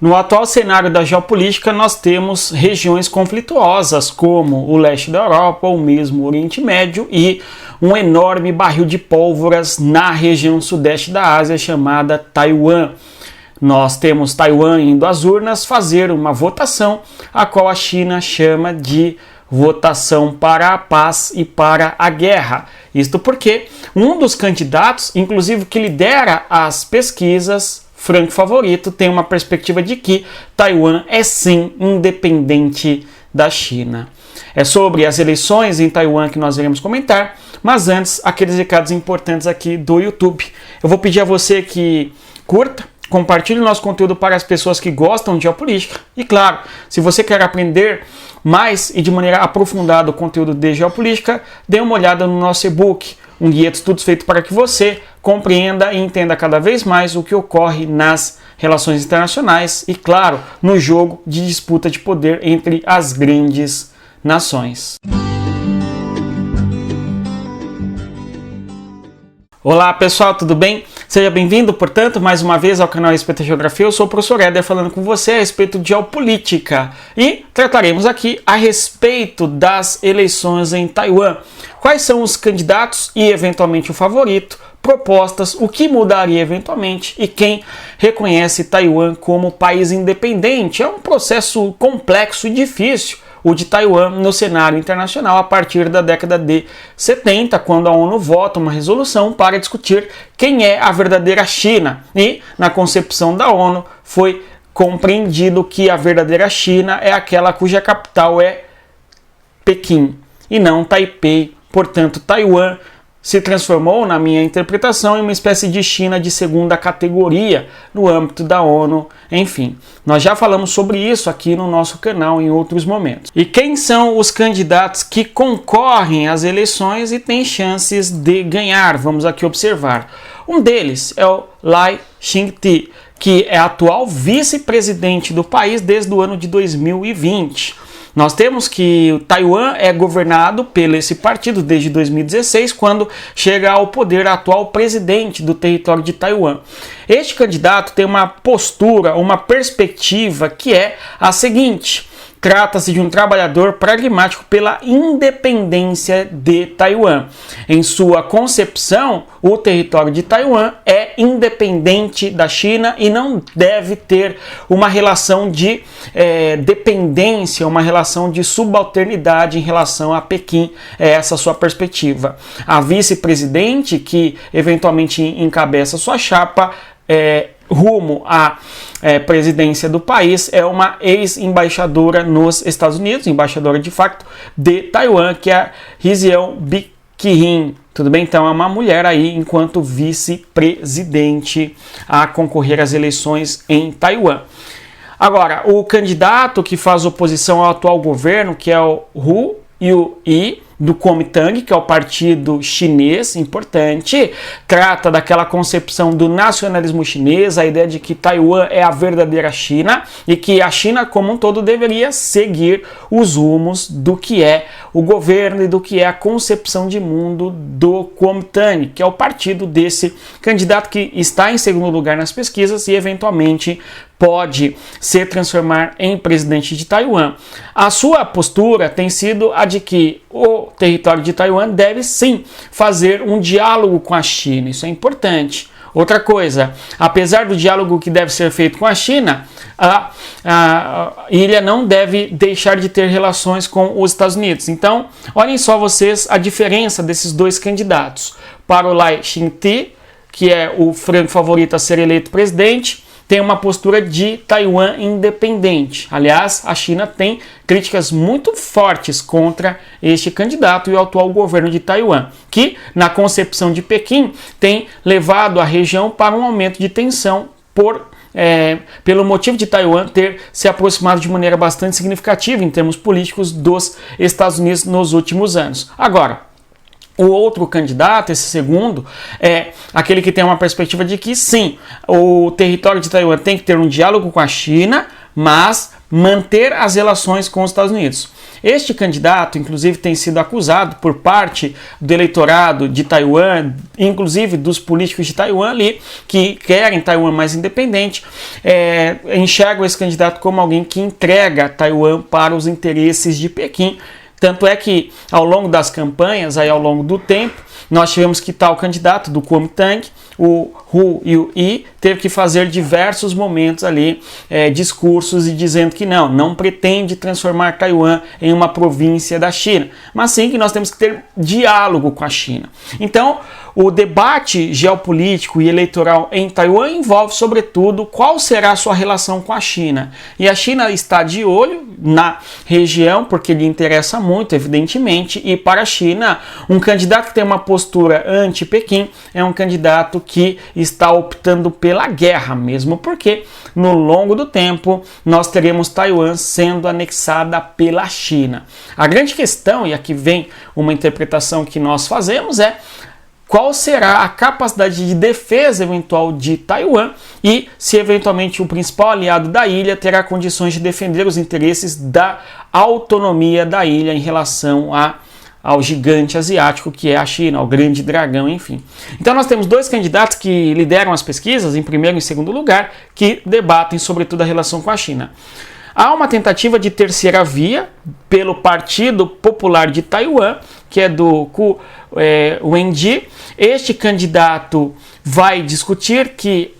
No atual cenário da geopolítica, nós temos regiões conflituosas como o leste da Europa ou mesmo o Oriente Médio e um enorme barril de pólvoras na região sudeste da Ásia chamada Taiwan. Nós temos Taiwan indo às urnas fazer uma votação, a qual a China chama de votação para a paz e para a guerra. Isto porque um dos candidatos, inclusive que lidera as pesquisas, franco favorito, tem uma perspectiva de que Taiwan é sim independente da China. É sobre as eleições em Taiwan que nós iremos comentar, mas antes, aqueles recados importantes aqui do YouTube. Eu vou pedir a você que curta, compartilhe o nosso conteúdo para as pessoas que gostam de geopolítica. E claro, se você quer aprender mais e de maneira aprofundada o conteúdo de geopolítica, dê uma olhada no nosso e-book, um guia de estudos feito para que você compreenda e entenda cada vez mais o que ocorre nas relações internacionais e, claro, no jogo de disputa de poder entre as grandes nações. Olá pessoal, tudo bem? Seja bem-vindo, portanto, mais uma vez ao canal Respeito à Geografia. Eu sou o professor Éder falando com você a respeito de geopolítica e trataremos aqui a respeito das eleições em Taiwan. Quais são os candidatos e eventualmente o favorito, propostas, o que mudaria eventualmente e quem reconhece Taiwan como país independente. É um processo complexo e difícil, o de Taiwan no cenário internacional a partir da década de 70, quando a ONU vota uma resolução para discutir quem é a verdadeira China. E, na concepção da ONU, foi compreendido que a verdadeira China é aquela cuja capital é Pequim e não Taipei. Portanto, Taiwan se transformou, na minha interpretação, em uma espécie de China de segunda categoria no âmbito da ONU. Enfim, nós já falamos sobre isso aqui no nosso canal em outros momentos. E quem são os candidatos que concorrem às eleições e têm chances de ganhar? Vamos aqui observar. Um deles é o Lai Ching-te, que é atual vice-presidente do país desde o ano de 2020. Nós temos que o Taiwan é governado pelo esse partido desde 2016, quando chega ao poder a atual presidente do território de Taiwan. Este candidato tem uma postura, uma perspectiva que é a seguinte: trata-se de um trabalhador pragmático pela independência de Taiwan. Em sua concepção, o território de Taiwan é independente da China e não deve ter uma relação de dependência, uma relação de subalternidade em relação a Pequim. É essa a sua perspectiva. A vice-presidente, que eventualmente encabeça sua chapa, rumo à presidência do país, é uma ex-embaixadora nos Estados Unidos, embaixadora de facto de Taiwan, que é a Rizion Bikirin. Tudo bem? Então é uma mulher aí enquanto vice-presidente a concorrer às eleições em Taiwan. Agora, o candidato que faz oposição ao atual governo, que é o Hu Yu-i, do Kuomintang, que é o partido chinês importante, trata daquela concepção do nacionalismo chinês, a ideia de que Taiwan é a verdadeira China e que a China como um todo deveria seguir os rumos do que é o governo e do que é a concepção de mundo do Kuomintang, que é o partido desse candidato que está em segundo lugar nas pesquisas e eventualmente pode se transformar em presidente de Taiwan. A sua postura tem sido a de que o território de Taiwan deve sim fazer um diálogo com a China, isso é importante. Outra coisa, apesar do diálogo que deve ser feito com a China, a ilha não deve deixar de ter relações com os Estados Unidos. Então, olhem só vocês a diferença desses dois candidatos. Para o Lai Ching-te, que é o franco favorito a ser eleito presidente, tem uma postura de Taiwan independente. Aliás, a China tem críticas muito fortes contra este candidato e o atual governo de Taiwan, que, na concepção de Pequim, tem levado a região para um aumento de tensão pelo motivo de Taiwan ter se aproximado de maneira bastante significativa em termos políticos dos Estados Unidos nos últimos anos. Agora, o outro candidato, esse segundo, é aquele que tem uma perspectiva de que sim, o território de Taiwan tem que ter um diálogo com a China, mas manter as relações com os Estados Unidos. Este candidato, inclusive, tem sido acusado por parte do eleitorado de Taiwan, inclusive dos políticos de Taiwan ali, que querem Taiwan mais independente, enxergam esse candidato como alguém que entrega Taiwan para os interesses de Pequim. Tanto é que, ao longo das campanhas, aí ao longo do tempo, nós tivemos que tal candidato do Kuomintang, o Hu Yu-i, teve que fazer diversos momentos ali, discursos e dizendo que não pretende transformar Taiwan em uma província da China, mas sim que nós temos que ter diálogo com a China. Então, o debate geopolítico e eleitoral em Taiwan envolve, sobretudo, qual será a sua relação com a China. E a China está de olho na região, porque lhe interessa muito, evidentemente, e para a China, um candidato que tem uma postura anti-Pequim é um candidato que está optando pela guerra, mesmo porque, no longo do tempo, nós teremos Taiwan sendo anexada pela China. A grande questão, e aqui vem uma interpretação que nós fazemos, é qual será a capacidade de defesa eventual de Taiwan e se eventualmente o principal aliado da ilha terá condições de defender os interesses da autonomia da ilha em relação ao gigante asiático que é a China, ao grande dragão, enfim. Então nós temos dois candidatos que lideram as pesquisas, em primeiro e em segundo lugar, que debatem sobretudo a relação com a China. Há uma tentativa de terceira via pelo Partido Popular de Taiwan, que é do Ku Wenji. Este candidato vai discutir que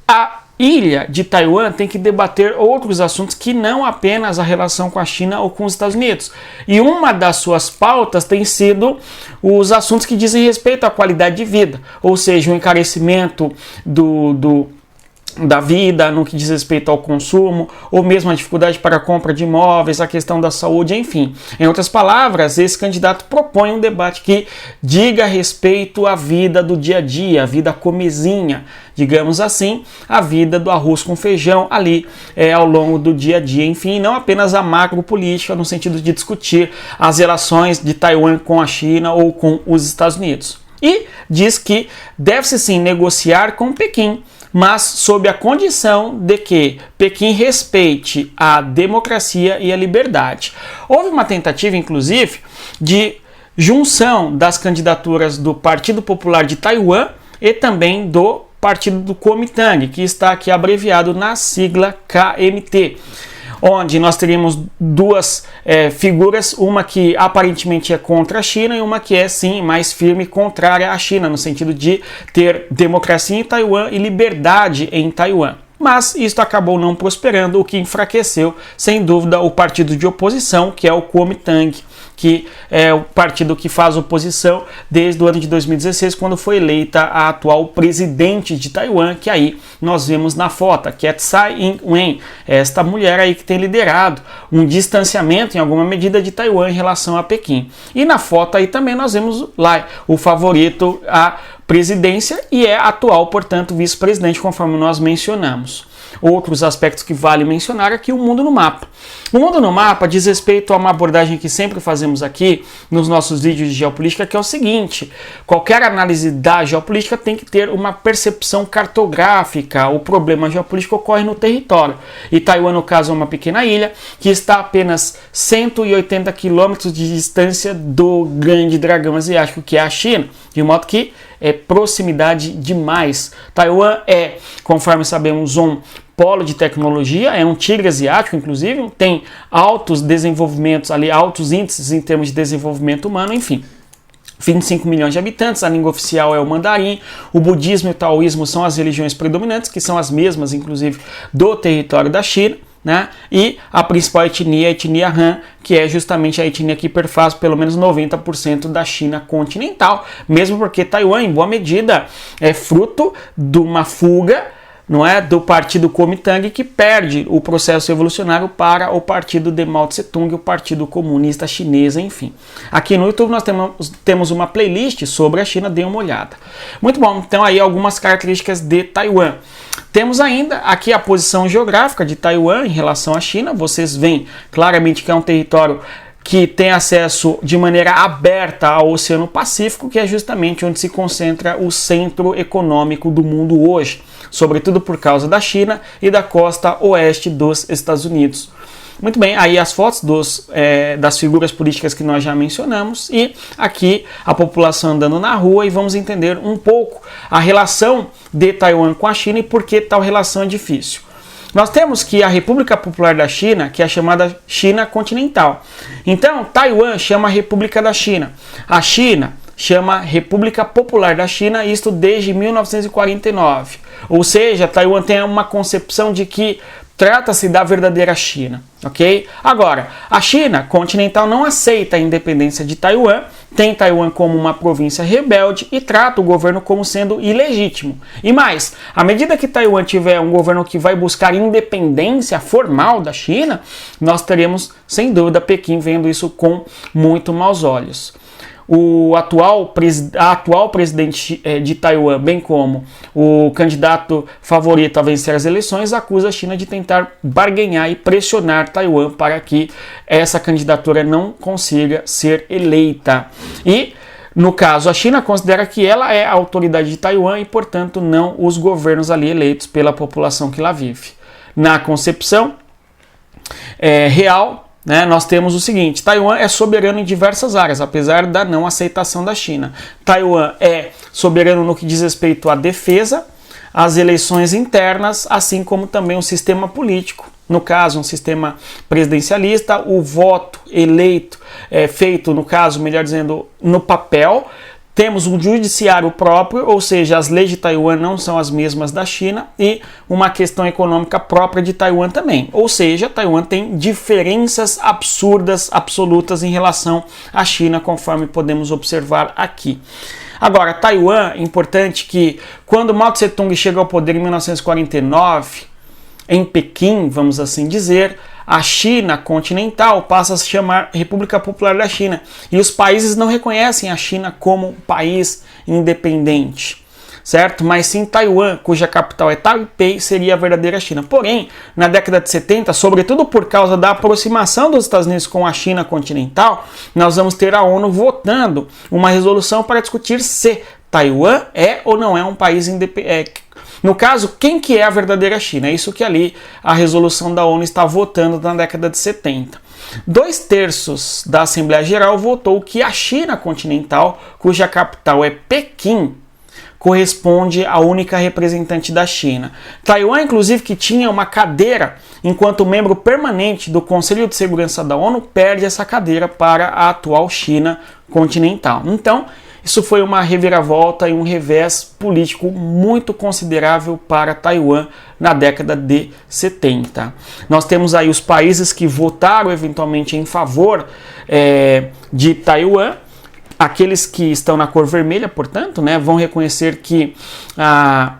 a ilha de Taiwan tem que debater outros assuntos que não apenas a relação com a China ou com os Estados Unidos. E uma das suas pautas tem sido os assuntos que dizem respeito à qualidade de vida, ou seja, o encarecimento da vida, no que diz respeito ao consumo, ou mesmo a dificuldade para a compra de imóveis, a questão da saúde, enfim. Em outras palavras, esse candidato propõe um debate que diga respeito à vida do dia a dia, a vida comezinha, digamos assim, a vida do arroz com feijão ali ao longo do dia a dia, enfim, não apenas a macropolítica no sentido de discutir as relações de Taiwan com a China ou com os Estados Unidos. E diz que deve-se sim negociar com Pequim, mas sob a condição de que Pequim respeite a democracia e a liberdade. Houve uma tentativa, inclusive, de junção das candidaturas do Partido Popular de Taiwan e também do Partido do Kuomintang, que está aqui abreviado na sigla KMT, onde nós teríamos duas figuras, uma que aparentemente é contra a China e uma que é, sim, mais firme contrária à China, no sentido de ter democracia em Taiwan e liberdade em Taiwan. Mas isso acabou não prosperando, o que enfraqueceu, sem dúvida, o partido de oposição, que é o Kuomintang, que é o partido que faz oposição desde o ano de 2016, quando foi eleita a atual presidente de Taiwan, que aí nós vemos na foto, que é Tsai Ing-wen, esta mulher aí que tem liderado um distanciamento, em alguma medida, de Taiwan em relação a Pequim. E na foto aí também nós vemos lá o favorito à presidência e é atual, portanto, vice-presidente, conforme nós mencionamos. Outros aspectos que vale mencionar aqui, o mundo no mapa. O mundo no mapa diz respeito a uma abordagem que sempre fazemos aqui nos nossos vídeos de geopolítica, que é o seguinte: qualquer análise da geopolítica tem que ter uma percepção cartográfica. O problema geopolítico ocorre no território. E Taiwan, no caso, é uma pequena ilha que está a apenas 180 quilômetros de distância do grande dragão asiático, que é a China, de modo que é proximidade demais. Taiwan é, conforme sabemos, um polo de tecnologia, é um tigre asiático, inclusive, tem altos desenvolvimentos ali, altos índices em termos de desenvolvimento humano, enfim. 25 milhões de habitantes, a língua oficial é o mandarim, o budismo e o taoísmo são as religiões predominantes, que são as mesmas, inclusive, do território da China, né? E a principal etnia é a etnia Han, que é justamente a etnia que perfaz pelo menos 90% da China continental, mesmo porque Taiwan, em boa medida, é fruto de uma fuga, não é, do partido Kuomintang, que perde o processo evolucionário para o partido de Mao Tse-tung, o partido comunista chinês, enfim. Aqui no YouTube nós temos uma playlist sobre a China, dê uma olhada. Muito bom, então aí algumas características de Taiwan. Temos ainda aqui a posição geográfica de Taiwan em relação à China. Vocês veem claramente que é um território que tem acesso de maneira aberta ao Oceano Pacífico, que é justamente onde se concentra o centro econômico do mundo hoje, sobretudo por causa da China e da costa oeste dos Estados Unidos. Muito bem, aí as fotos das figuras políticas que nós já mencionamos e aqui a população andando na rua e vamos entender um pouco a relação de Taiwan com a China e por que tal relação é difícil. Nós temos que a República Popular da China, que é a chamada China continental. Então, Taiwan chama República da China. A China chama República Popular da China, isto desde 1949. Ou seja, Taiwan tem uma concepção de que trata-se da verdadeira China, ok? Agora, a China continental não aceita a independência de Taiwan, tem Taiwan como uma província rebelde e trata o governo como sendo ilegítimo. E mais, à medida que Taiwan tiver um governo que vai buscar independência formal da China, nós teremos, sem dúvida, Pequim vendo isso com muito maus olhos. A atual presidente de Taiwan, bem como o candidato favorito a vencer as eleições, acusa a China de tentar barganhar e pressionar Taiwan para que essa candidatura não consiga ser eleita. E, no caso, a China considera que ela é a autoridade de Taiwan e, portanto, não os governos ali eleitos pela população que lá vive. Na concepção real, nós temos o seguinte: Taiwan é soberano em diversas áreas, apesar da não aceitação da China. Taiwan é soberano no que diz respeito à defesa, às eleições internas, assim como também o sistema político. No caso, um sistema presidencialista, o voto eleito é feito, no caso, melhor dizendo, no papel. Temos um judiciário próprio, ou seja, as leis de Taiwan não são as mesmas da China, e uma questão econômica própria de Taiwan também. Ou seja, Taiwan tem diferenças absurdas, absolutas em relação à China, conforme podemos observar aqui. Agora, Taiwan, é importante que quando Mao Tse-tung chega ao poder em 1949, em Pequim, vamos assim dizer, a China continental passa a se chamar República Popular da China e os países não reconhecem a China como país independente, certo? Mas sim Taiwan, cuja capital é Taipei, seria a verdadeira China. Porém, na década de 70, sobretudo por causa da aproximação dos Estados Unidos com a China continental, nós vamos ter a ONU votando uma resolução para discutir se Taiwan é ou não é um país independente. No caso, quem que é a verdadeira China? É isso que ali a resolução da ONU está votando na década de 70. 2/3 da Assembleia Geral votou que a China continental, cuja capital é Pequim, corresponde à única representante da China. Taiwan, inclusive, que tinha uma cadeira enquanto membro permanente do Conselho de Segurança da ONU, perde essa cadeira para a atual China continental. Então, isso foi uma reviravolta e um revés político muito considerável para Taiwan na década de 70. Nós temos aí os países que votaram eventualmente em favor de Taiwan. Aqueles que estão na cor vermelha, portanto, vão reconhecer que a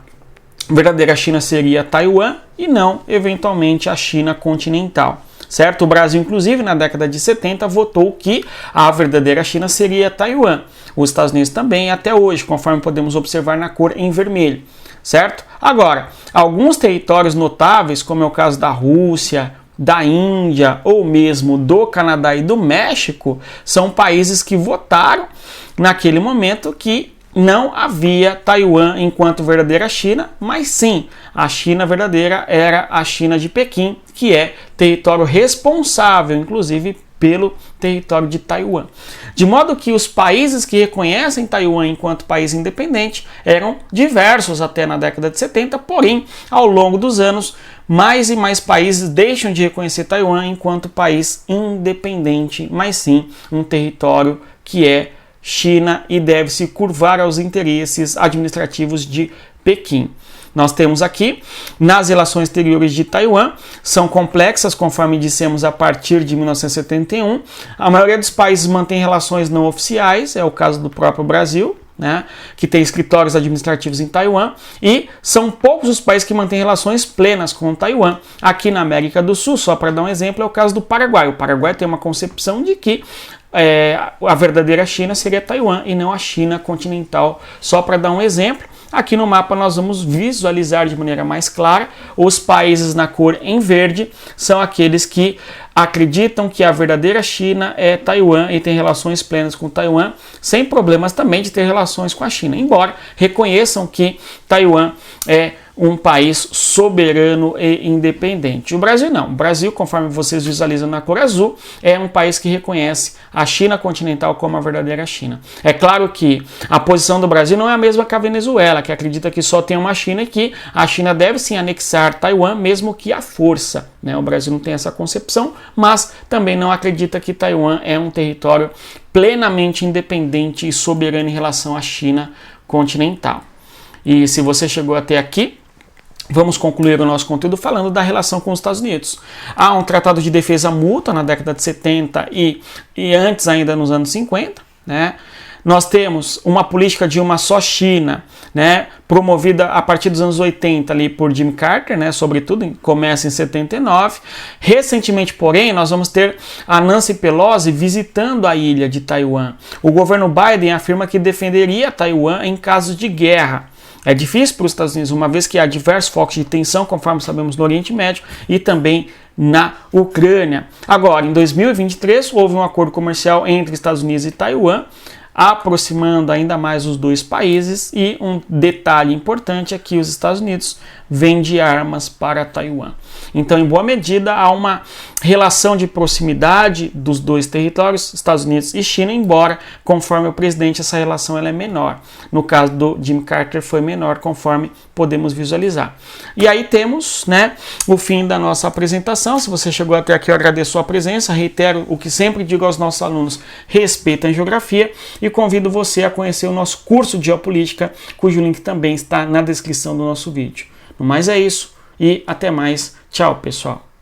verdadeira China seria Taiwan e não, eventualmente, a China continental. Certo? O Brasil, inclusive, na década de 70, votou que a verdadeira China seria Taiwan. Os Estados Unidos também, até hoje, conforme podemos observar na cor em vermelho. Certo? Agora, alguns territórios notáveis, como é o caso da Rússia, da Índia ou mesmo do Canadá e do México, são países que votaram naquele momento que não havia Taiwan enquanto verdadeira China, mas sim, a China verdadeira era a China de Pequim, que é território responsável, inclusive, pelo território de Taiwan. De modo que os países que reconhecem Taiwan enquanto país independente eram diversos até na década de 70, porém, ao longo dos anos, mais e mais países deixam de reconhecer Taiwan enquanto país independente, mas sim um território que é China e deve se curvar aos interesses administrativos de Pequim. Nós temos aqui, nas relações exteriores de Taiwan, são complexas, conforme dissemos, a partir de 1971. A maioria dos países mantém relações não oficiais, é o caso do próprio Brasil, que tem escritórios administrativos em Taiwan, e são poucos os países que mantêm relações plenas com Taiwan. Aqui na América do Sul, só para dar um exemplo, é o caso do Paraguai. O Paraguai tem uma concepção de que a verdadeira China seria Taiwan e não a China continental. Só para dar um exemplo, aqui no mapa nós vamos visualizar de maneira mais clara os países na cor em verde, são aqueles que acreditam que a verdadeira China é Taiwan e tem relações plenas com Taiwan, sem problemas também de ter relações com a China, embora reconheçam que Taiwan é um país soberano e independente. O Brasil não. O Brasil, conforme vocês visualizam na cor azul, é um país que reconhece a China continental como a verdadeira China. É claro que a posição do Brasil não é a mesma que a Venezuela, que acredita que só tem uma China e que a China deve sim anexar Taiwan, mesmo que à força, né? O Brasil não tem essa concepção, mas também não acredita que Taiwan é um território plenamente independente e soberano em relação à China continental. E se você chegou até aqui, vamos concluir o nosso conteúdo falando da relação com os Estados Unidos. Há um tratado de defesa mútua na década de 70 e antes ainda nos anos 50, né? Nós temos uma política de uma só China, né, promovida a partir dos anos 80 ali por Jimmy Carter, né, sobretudo, começa em 79. Recentemente, porém, nós vamos ter a Nancy Pelosi visitando a ilha de Taiwan. O governo Biden afirma que defenderia Taiwan em caso de guerra. É difícil para os Estados Unidos, uma vez que há diversos focos de tensão, conforme sabemos, no Oriente Médio e também na Ucrânia. Agora, em 2023, houve um acordo comercial entre Estados Unidos e Taiwan, aproximando ainda mais os dois países, e um detalhe importante é que os Estados Unidos vendem armas para Taiwan. Então, em boa medida, há uma relação de proximidade dos dois territórios, Estados Unidos e China, embora, conforme o presidente, essa relação ela é menor. No caso do Jimmy Carter foi menor, conforme podemos visualizar. E aí temos, né, o fim da nossa apresentação. Se você chegou até aqui, eu agradeço a presença, reitero o que sempre digo aos nossos alunos: respeitem a geografia, e convido você a conhecer o nosso curso de geopolítica, cujo link também está na descrição do nosso vídeo. No mais é isso, e até mais. Tchau, pessoal.